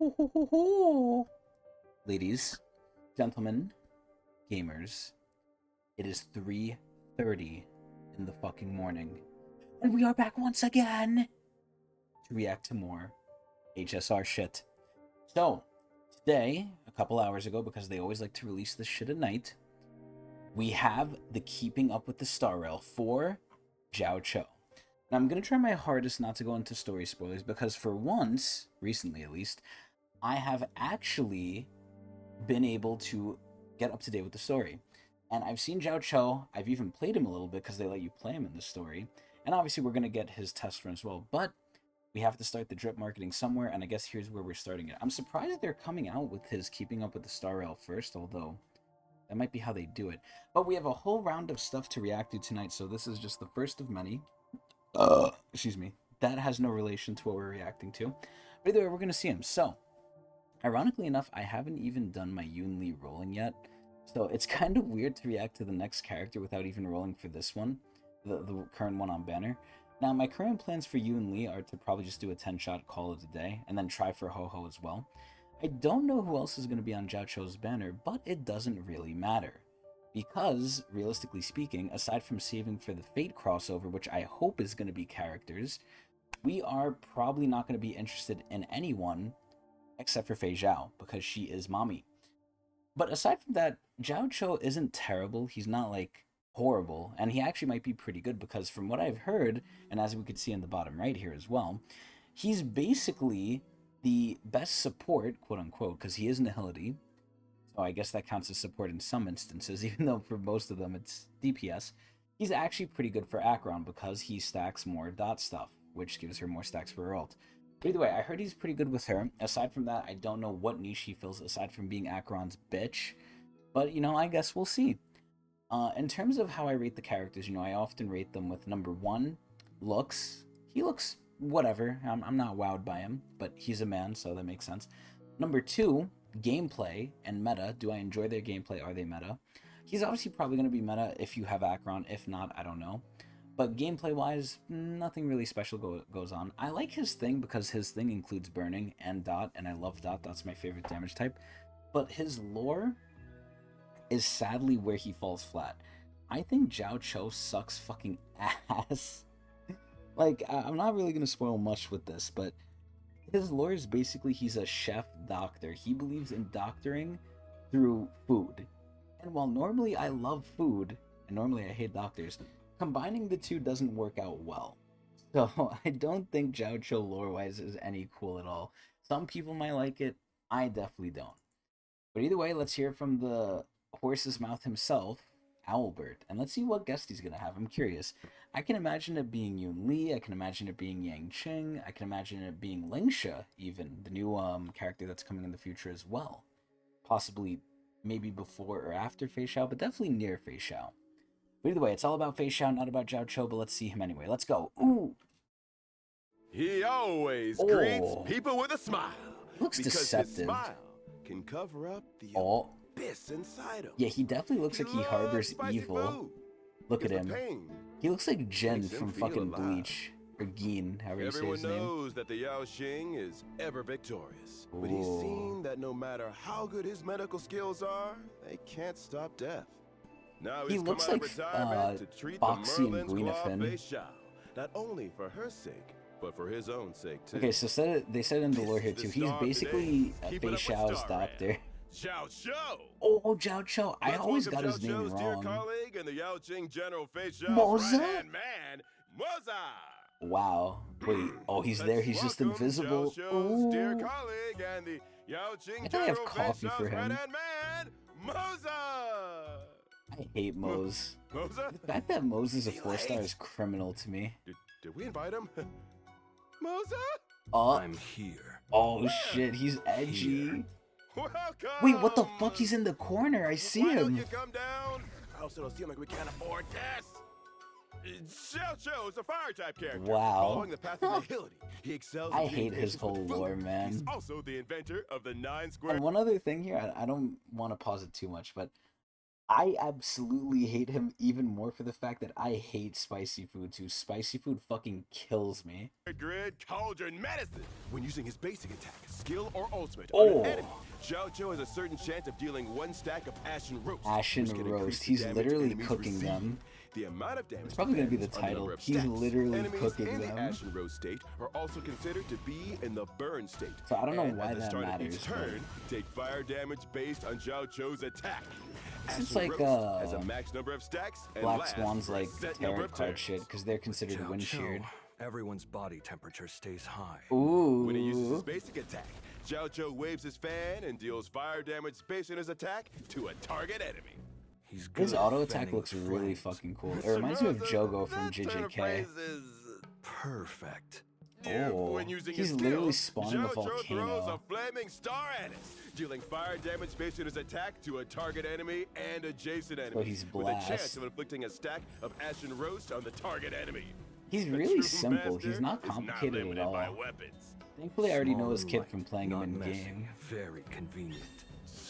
Ho, ho, ho, ho. Ladies, gentlemen, gamers, it is 3:30 in the fucking morning, and we are back once again to react to more HSR shit. So, today, a couple hours ago, because they always like to release this shit at night, we have the Keeping Up with the Star Rail for Jiaoqiu. Now, I'm going to try my hardest not to go into story spoilers because for once, recently at least, I have actually been able to get up to date with the story. And I've seen Jiaoqiu, I've even played him a little bit because they let you play him in the story. And obviously we're going to get his test run as well, but we have to start the drip marketing somewhere, and I guess here's where we're starting it. I'm surprised they're coming out with his Keeping Up with the Star Rail first, although that might be how they do it. But we have a whole round of stuff to react to tonight, so this is just the first of many. Excuse me. That has no relation to what we're reacting to. But either way, we're going to see him. So, ironically enough, I haven't even done my Yoon Lee rolling yet. So it's kind of weird to react to the next character without even rolling for this one, the current one on banner. Now, my current plans for Yoon Lee are to probably just do a 10-shot, call it a day, and then try for Ho-Ho as well. I don't know who else is going to be on Jiaoqiu's banner, but it doesn't really matter. Because, realistically speaking, aside from saving for the Fate crossover, which I hope is going to be characters, we are probably not going to be interested in anyone except for Fei Zhao, because she is mommy. But aside from that, Jiaoqiu isn't terrible. He's not, like, horrible, and he actually might be pretty good, because from what I've heard, and as we could see in the bottom right here as well, he's basically the best support, quote-unquote, because he is Nihility, so I guess that counts as support in some instances, even though for most of them it's DPS. He's actually pretty good for Acheron because he stacks more dot stuff, which gives her more stacks for her ult. But either way, I heard he's pretty good with her. Aside from that, I don't know what niche he fills aside from being Acheron's bitch. But, you know, I guess we'll see. In terms of how I rate the characters, you know, I often rate them with number 1, looks. He looks whatever. I'm not wowed by him, but he's a man, so that makes sense. Number 2, gameplay and meta. Do I enjoy their gameplay? Are they meta? He's obviously probably going to be meta if you have Acheron. If not, I don't know. But gameplay-wise, nothing really special goes on. I like his thing because his thing includes burning and dot, and I love dot. That's my favorite damage type. But his lore is sadly where he falls flat. I think Jiaoqiu sucks fucking ass. Like, I'm not really going to spoil much with this, but his lore is basically he's a chef doctor. He believes in doctoring through food. And while normally I love food, and normally I hate doctors, combining the two doesn't work out well. So I don't think Jiaoqiu lore-wise is any cool at all. Some people might like it, I definitely don't. But either way, let's hear from the horse's mouth himself, Owlbert, and let's see what guest he's gonna have. I'm curious. I can imagine it being Yoon Lee, I can imagine it being Yang Qing, I can imagine it being Lingsha, even, the new character that's coming in the future as well. Possibly, maybe before or after Fei Xiao, but definitely near Fei Xiao. But either way, it's all about Fei Xiao, not about Jiaoqiu, but let's see him anyway. Let's go. Ooh! He always greets Oh! people with a smile. Looks because deceptive. His smile can cover up the Oh. abyss inside him. Yeah, he definitely looks like he harbors evil. Food. Look at Because him. the pain He looks like Jin makes him from feel fucking alive. Bleach. Or Geen, however you say Everyone his name. knows that the Yaoxing is ever victorious. But he's Ooh. seen that no matter how good his medical skills are, they can't stop death. Now He he's looks come out like, of retirement to treat Foxy the and Merlin's Gwynneth claw Finn. Fei Xiao, not only for her sake, but for his own sake too. Okay, so they said in the lore here This too. is the He's star of basically today. Keep Fei it up with Xiao's Star doctor. Rail. Jiaoqiu! Oh, Jiaoqiu. I Let's always welcome got his name Jiaoqiu's dear wrong. colleague and the Yaoqing General Fei Xiao's Moza? right-hand man, Moza! Wow. Wait. Oh, he's there. He's just invisible. Jiaoqiu's dear Ooh. colleague and the Yaoqing I think I have General Fei coffee for Xiao's him. right-hand man, Moza! I hate Mose. Moza? The fact that Mose is a 4-star is criminal to me. Did we invite him? Moza? Oh, I'm here. oh shit, he's edgy. Welcome! Wait, what the fuck? He's in the corner. I see Why don't him. you come down? Or else it'll seem like we can't afford this. Jiaoqiu is a fire type character. Wow. Following the path of nihility, he excels I in being hate his patient with whole food. lore, man. He's also the inventor of the 9 square. And one other thing here, I don't want to pause it too much, but I absolutely hate him even more for the fact that I hate spicy food too. Spicy food fucking kills me. Grid Cauldron Medicine. When using his basic attack, skill, or ultimate on Oh. an enemy, Jiaoqiu has a certain chance of dealing 1 stack of Ashen Roast. Ashen which can increase Roast. the He's damage literally enemies cooking receive. them. The amount of damage It's probably gonna be the depends on the title. number of He's stacks. literally Enemies cooking in them. the Ashen Roast state are also considered to be in the burn state. So I don't know And why at the that start matters, of each turn, take fire damage based on Jiaoqiu's attack. This is Ashen like, Roast has a max number of stacks and Black lasts Swan's for a like set number tarot of card turns. shit because they're considered Jiaoqiu, wind sheared. everyone's body temperature stays high. Ooh. When he uses his basic attack, Jiaoqiu waves his fan and deals fire damage based on his attack to a target enemy. He's good His at auto attack fanning looks really flames. fucking cool. It reminds me of Jogo from That turn of JJK. phrase is- Perfect. Oh, when using he's his literally skill, spawning a Jiaoqiu throws volcano. a flaming star at us, dealing fire damage based on his attack to a target enemy and adjacent enemy. he's with a chance blast. of inflicting a stack of Ashen Roast on the target enemy. He's The really true simple. master He's not is complicated at limited by all. weapons. Thankfully, I already know Small his and kid light, from playing him not in messy, game. Very convenient.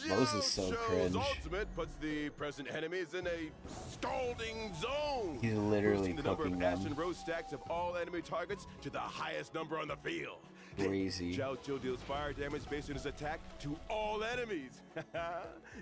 Moses is so Jiaoqiu's cringe. ultimate puts the present enemies in a scalding zone. He's literally boosting the number cooking of Ashen them. Roast stacks of all enemy targets to the highest number on the field. Crazy. Jiaoqiu deals fire damage based on his attack to all enemies.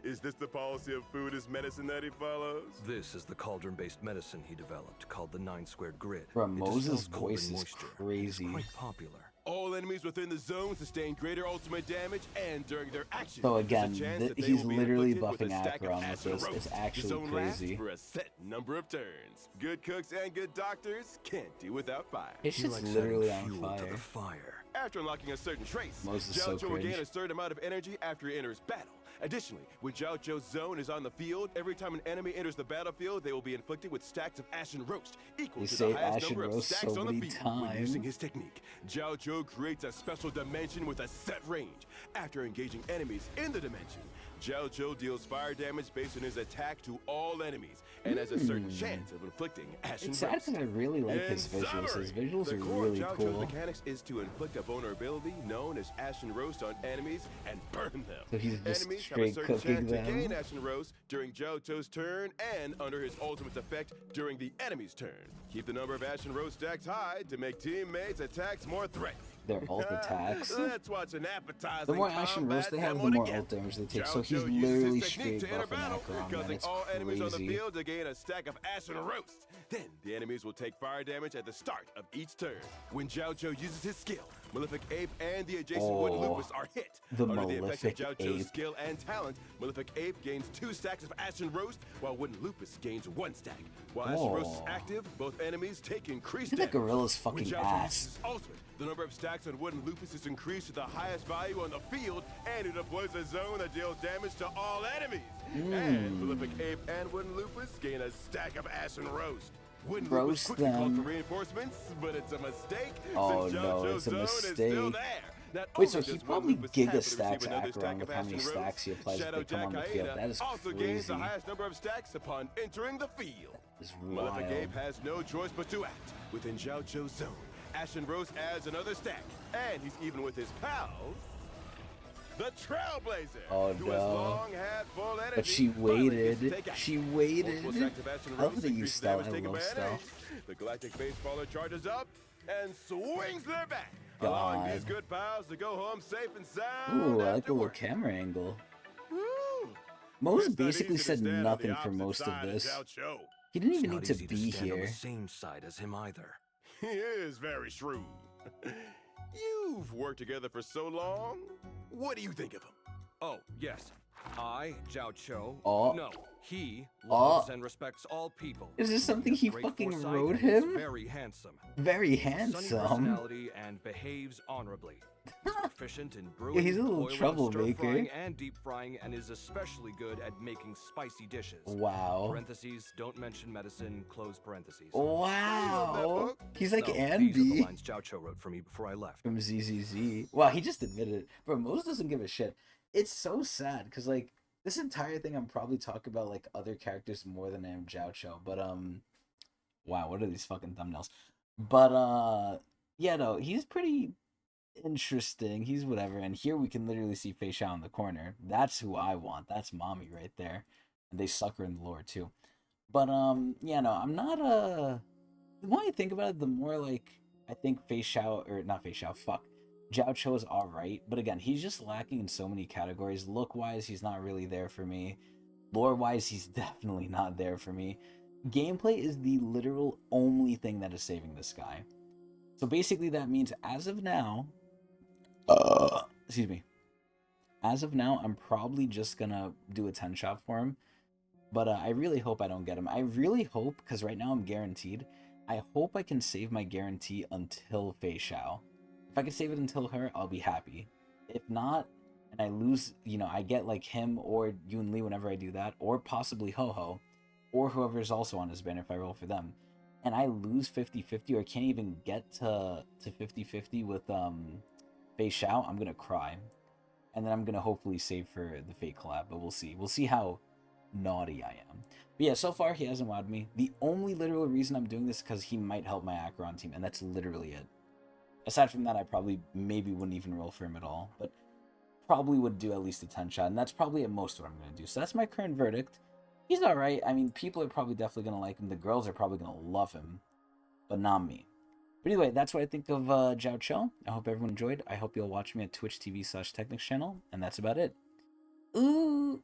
Is this the policy of food as medicine that he follows? This is the cauldron-based medicine he developed called the 9-squared grid. Bro, It Moses' dispels cold voice and is moisture, and crazy. It's quite popular. All enemies within the zone sustain greater ultimate damage, and during their action, So there's a again, chance that they he's will be literally inflicted with buffing a stack of Acheron with Ashen this. Roast. It's actually the zone lasts crazy. for a set number of turns. Good cooks and good doctors can't do without fire. His He shit's likes literally adding on fuel to fire. the fire. After unlocking a certain trace, Moses is so Jiaoqiu will gain cringe. a certain amount of energy after he enters battle. Additionally, when Jiaoqiu's zone is on the field, every time an enemy enters the battlefield, they will be inflicted with stacks of Ashen Roast, equal They to say the highest Ashen number of Roast stacks so on the many field. When using times. his technique, Jiaoqiu creates a special dimension with a set range. After engaging enemies in the dimension, Jiaoqiu deals fire damage based on his attack to all enemies, and has a certain chance of inflicting Ashen It's sad Roast. because I really like his In visuals. His summary, visuals the are core really of Jiaoqiu's cool. mechanics is to inflict a vulnerability known as Ashen Roast on enemies and burn them. So he's just Enemies have a straight certain cooking chance them. to gain Ashen Roast during Jiaoqiu's turn and under his ultimate's effect during the enemy's turn. Keep the number of Ashen Roast stacks high to make teammates' attacks more threatening. Their ult attacks. Let's watch an appetizing The more Ashen Roast they have, the more ult damage they take. So he's literally straight buffing Acheron, man. causing It's all enemies on the crazy. field to gain a stack of Ashen Roast. Then the enemies will take fire damage at the start of each turn. When Jiaoqiu uses his skill, Malefic Ape and the adjacent Wooden Oh, Lupus are hit. the Under the effect Malefic of Jiaoqiu's Ape. skill and talent, Malefic Ape gains 2 stacks of Ashen Roast, while Wooden Lupus gains 1 stack. While Ashen Roast is Oh. active, both enemies take increased Look at that damage. gorilla's When fucking Jiaoqiu ass. uses his ultimate, the number of stacks on Wooden Lupus is increased to the highest value on the field, and it deploys a zone that deals damage to all enemies. And Malefic Ape and Wooden Lupus gain a stack of Ashen Roast. Wooden Lupus Roast quickly called for them. reinforcements, but it's a mistake Oh, since no, Jiaoqiu's it's a zone is still mistake. there. Not Wait, so only he does probably Wooden Lupus giga happen to receive stacks another Acheron stack with of how many Ashen stacks he Roast. applies if Shadow they come on the Jack field. Aida That is also gains the crazy. highest number of stacks upon entering the field. It's Malefic wild. Ape has no choice but to act within Jiaoqiu's zone. Ashen Roast adds another stack, and he's even with his pals, the Trailblazer, Oh, who has no. long had full energy. But she finally gets to waited. take action. She waited. Multiple stacks of Ashen I love Roast that you increase stealth. damage I taken love by stealth. enemies. The Galactic Baseballer charges up and swings their back, allowing these God. good pals to go home safe and sound. Ooh, I like after the little work. camera angle. Woo! Mose It's not basically easy to said stand on the nothing for opposite most of side this. Jiaoqiu. He didn't It's even not need to easy be stand on here. the same side as him either. He is very shrewd. You've worked together for so long. What do you think of him? Oh, yes. I, Jiaoqiu. Oh. No, he Oh. loves and respects all people. Is this something he Great fucking foresight wrote and is him? Very handsome. Very Sunny handsome. personality and behaves honorably. He's proficient in brewing, he's a little boiling, troublemaker. stir-frying, and deep frying, and is especially good at making spicy dishes. Wow. Parentheses, don't mention medicine, close parentheses. Wow. book. He's like No, These are the Andy lines Jiaoqiu wrote for me before I left. from ZZZ. Wow, he just admitted it. Bro, Mose doesn't give a shit. It's so sad because like this entire thing, I'm probably talking about like other characters more than I am Jiaoqiu. But wow, what are these fucking thumbnails? But yeah, no, he's pretty interesting. He's whatever. And here we can literally see Fei Xiao in the corner. That's who I want. That's mommy right there. And they sucker in the lore too. But yeah, no, I'm not the more I think about it, the more like I think Fei Xiao, or not Fei Xiao, fuck. Jiaoqiu is alright, but again, he's just lacking in so many categories. Look wise, he's not really there for me. Lore wise, he's definitely not there for me. Gameplay is the literal only thing that is saving this guy. So basically, that means as of now, excuse me, as of now, I'm probably just gonna do a 10 shot for him. But I really hope I don't get him. I really hope, because right now I'm guaranteed. I hope I can save my guarantee until Fei Xiao. If I can save it until her, I'll be happy. If not, and I lose, I get like him or Yun Li whenever I do that, or possibly Ho Ho, or whoever is also on his banner if I roll for them, and I lose 50-50 or can't even get to 50-50 with Fei Xiao, I'm gonna cry. And then I'm gonna hopefully save for the Fate collab, but we'll see. We'll see how naughty I am. But yeah, so far he hasn't wowed me. The only literal reason I'm doing this is because he might help my Acheron team, and that's literally it. Aside from that, I probably maybe wouldn't even roll for him at all, but probably would do at least a 10 shot, and that's probably at most what I'm going to do. So that's my current verdict. He's alright. I mean, people are probably definitely going to like him. The girls are probably going to love him, but not me. But anyway, that's what I think of Jiaoqiu. I hope everyone enjoyed. I hope you'll watch me at Twitch TV/Tecnics channel, and that's about it. Ooh!